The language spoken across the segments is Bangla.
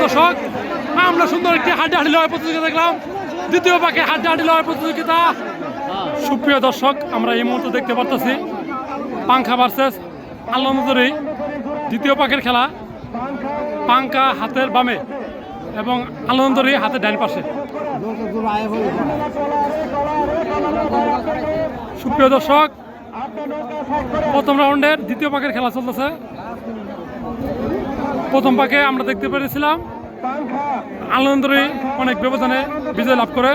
দর্শক, আমরা সুন্দর একটি হাড্ডাহাড্ডি লড়াই প্রতিযোগিতা দেখলাম। দ্বিতীয় পাকে হাড্ডাহাড্ডি লড়াই প্রতিযোগিতা। সুপ্রিয় দর্শক, আমরা এই মুহূর্তে দেখতে পারতেছি পাংখা ভার্সেস আল্লাহনজরি দ্বিতীয় পাকের খেলা। পাংখা হাতের বামে এবং আল্লাহনজরি হাতের ডান পাশে। সুপ্রিয় দর্শক, প্রথম রাউন্ডের দ্বিতীয় পাকের খেলা চলতেছে। প্রথম পাকে আমরা দেখতে পেরেছিলাম আল্লাহনজরি অনেক ব্যবধানে বিজয় লাভ করে।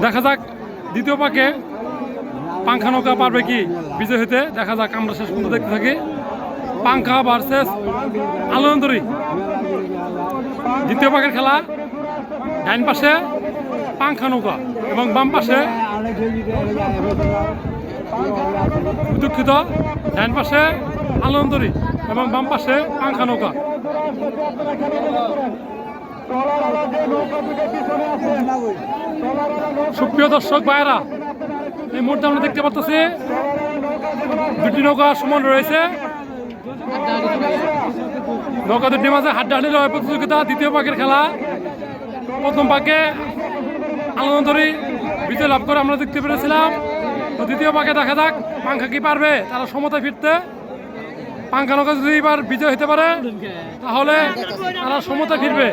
দেখা যাক দ্বিতীয় পাকে পাংখা নৌকা পারবে কি বিজয় হতে। দেখা যাক, আমরা শেষ পর্যন্ত দেখতে থাকি। পাংখা ভার্সেস আল্লাহনজরি দ্বিতীয় পাকের খেলা। ডাইন পাশে পাংখা নৌকা এবং বাম পাশে, দুঃখিত, ডাইন পাশে আল্লাহনজরি এবং বাম পাশে পাংখা নৌকা। সুপ্রিয় দর্শক ভাইয়েরা, এই মুহূর্তে আমরা দেখতে পাচ্ছি দুটি নৌকা সমান রয়েছে। নৌকা দুটির মাঝে হাড্ডাহাড্ডি লড়াই প্রতিযোগিতা। দ্বিতীয় পাকের খেলা। প্রথম পাকে আল্লাহনজরি বিজয় লাভ করে আমরা দেখতে পেরেছিলাম। তো দ্বিতীয় পাকে দেখা যাক পাংখা কি পারবে তারা সমতায় ফিরতে। পাংখা নৌকা যদি এবার বিজয় হতে পারে তাহলে তারা সমতায় ফিরবে।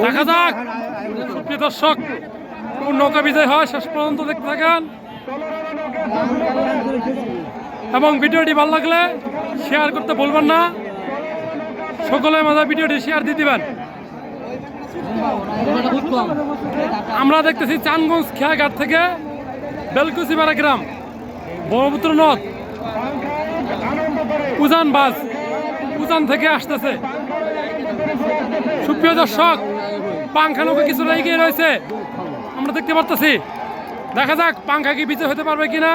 দেখা যাক সুপ্রিয় দর্শক, কোন নৌকা বিজয় হয় শেষ পর্যন্ত দেখতে থাকেন। এবং ভিডিওটি ভালো লাগলে শেয়ার করতে ভুলবেন না। সকলের মাঝে ভিডিওটি শেয়ার দিয়ে দিবেন। আমরা দেখতেছি চানগঞ্জ খেয়াঘাট থেকে বেলকুচিপাড়া গ্রাম, ব্রহ্মপুত্র নদ, উজান বাস উজান থেকে আসতেছে। সুপ্রিয় দর্শক, পাংখা নৌকা কিছুটা এগিয়ে রয়েছে আমরা দেখতে পারতেছি। দেখা যাক পাংখা কি বিজয় হতে পারবে কিনা।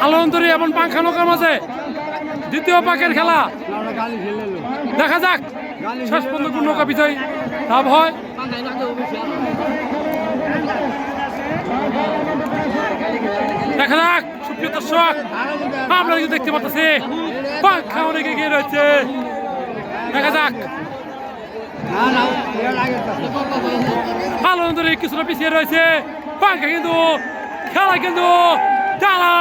আল্লাহনজরি এবং পাংখা নৌকার মাঝে দ্বিতীয় পাকের খেলা। দেখা যাক শেষ পর্যন্ত কোন নৌকা বিজয় লাভ হয়। দেখা যাক সুপ্রিয় দর্শক, আমরা কিন্তু দেখতে পাচ্ছি পাংখা অনেক এগিয়ে রয়েছে। দেখা যাক আল্লাহনজরি কিছুটা পিছিয়ে রয়েছে। পাংখা কিন্তু খেলা কিন্তু তারা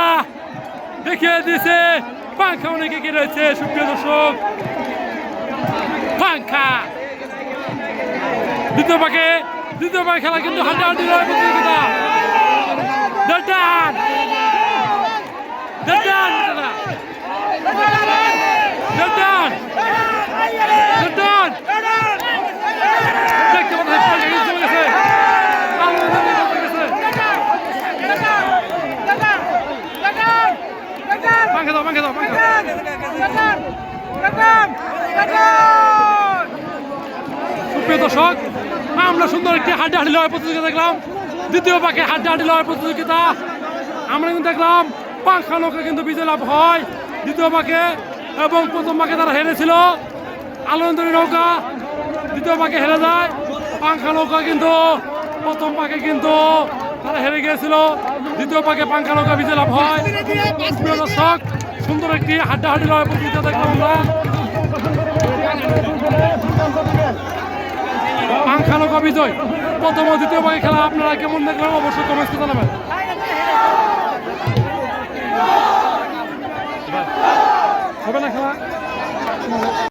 দেখিয়ে দিয়েছে পাংখা অনেক এগিয়ে রয়েছে। সুপ্রিয় দর্শক, পাংখা দ্বিতীয় পাকে খেলা কিন্তু হাড্ডাহাড্ডি লড়াই প্রতিযোগিতা। সুপ্রিয় দর্শক, আমরা সুন্দর একটি হাড্ডাহাড্ডি লড়াই প্রতিযোগিতা দেখলাম। দ্বিতীয় পাকে হাড্ডাহাড্ডি লড়াই প্রতিযোগিতা আমরা কিন্তু দেখলাম পাংখা নৌকা কিন্তু বিজয় লাভ হয় দ্বিতীয় পাকে। এবং প্রথম পাকে তারা হেরেছিল আল্লাহনজরি নৌকা, দ্বিতীয় পাকে হেরে যায়। পাংখা নৌকা কিন্তু প্রথম পাকে কিন্তু তারা হেরে গিয়েছিল। দ্বিতীয় পাকে পাংখা নৌকা বিজয় লাভ হয়। সুপ্রিয় দর্শক, সুন্দর একটি হাড্ডাহাড্ডি লড়াই প্রতিযোগিতা দেখলাম আমরা। পাংখা নৌকা বিজয়। প্রথম ও দ্বিতীয় পাকে খেলা আপনারা কেমন দেখলেন অবশ্যই কমেন্টে জানাবেন। হবে না খেলা?